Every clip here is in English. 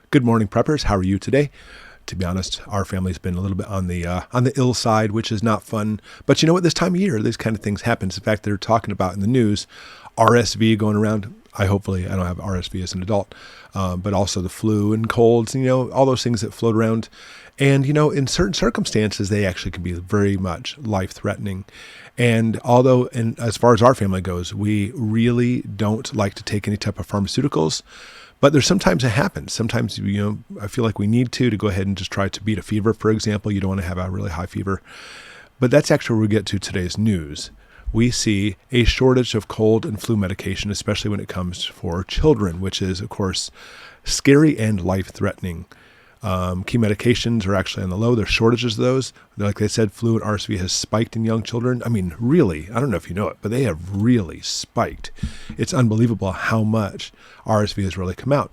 Good morning, preppers. How are you today? To be honest, our family's been a little bit on the ill side, which is not fun. But you know what? This time of year, these kind of things happen. In fact, they're talking about in the news RSV going around. I don't have RSV as an adult, but also the flu and colds, all those things that float around. And, in certain circumstances, they actually can be very much life-threatening. And as far as our family goes, we really don't like to take any type of pharmaceuticals. But there's sometimes it happens. Sometimes, I feel like we need to go ahead and just try to beat a fever, for example. You don't want to have a really high fever. But that's actually where we get to today's news. We see a shortage of cold and flu medication, especially when it comes for children, which is, of course, scary and life-threatening. Key medications are actually on the low. There's shortages of those. Like they said, flu and RSV has spiked in young children. I mean, really, I don't know if you know it, but they have really spiked. It's unbelievable how much RSV has really come out.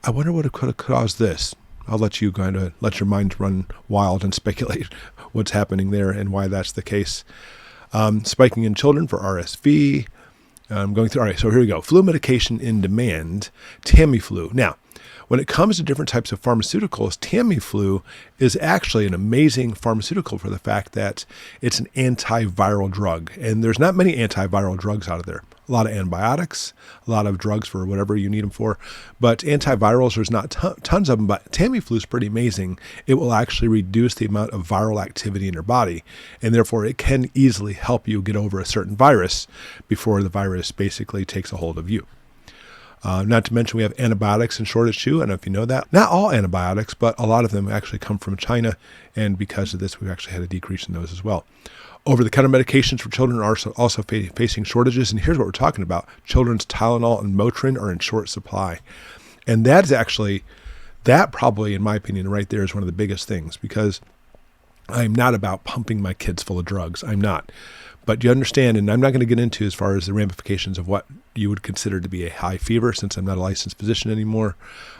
I wonder what could have caused this. I'll let you let your mind run wild and speculate what's happening there and why that's the case. Spiking in children for RSV. Going through. All right, so here we go. Flu medication in demand. Tamiflu. Now, when it comes to different types of pharmaceuticals, Tamiflu is actually an amazing pharmaceutical for the fact that it's an antiviral drug. And there's not many antiviral drugs out there. A lot of antibiotics, a lot of drugs for whatever you need them for. But antivirals, there's not tons of them, but Tamiflu is pretty amazing. It will actually reduce the amount of viral activity in your body. And therefore, it can easily help you get over a certain virus before the virus basically takes a hold of you. Not to mention we have antibiotics in shortage too. I don't know if you know that. Not all antibiotics, but a lot of them actually come from China. And because of this, we've actually had a decrease in those as well. Over-the-counter medications for children are also facing shortages. And here's what we're talking about. Children's Tylenol and Motrin are in short supply. And that probably, in my opinion, right there is one of the biggest things, because I'm not about pumping my kids full of drugs. I'm not. But you understand, and I'm not going to get into as far as the ramifications of what you would consider to be a high fever, since I'm not a licensed physician anymore.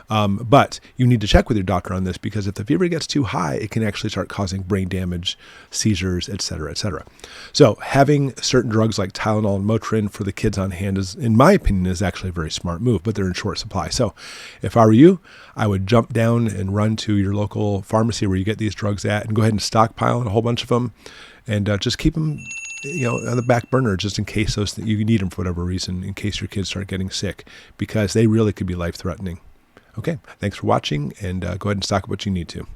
But you need to check with your doctor on this, because if the fever gets too high, it can actually start causing brain damage, seizures, et cetera, et cetera. So having certain drugs like Tylenol and Motrin for the kids on hand is, in my opinion, is actually a very smart move, but they're in short supply. So if I were you, I would jump down and run to your local pharmacy where you get these drugs at and go ahead and stockpile a whole bunch of them and just keep them on the back burner, just in case you need them for whatever reason, in case your kids start getting sick, because they really could be life-threatening. Okay, thanks for watching, and go ahead and stock up what you need to.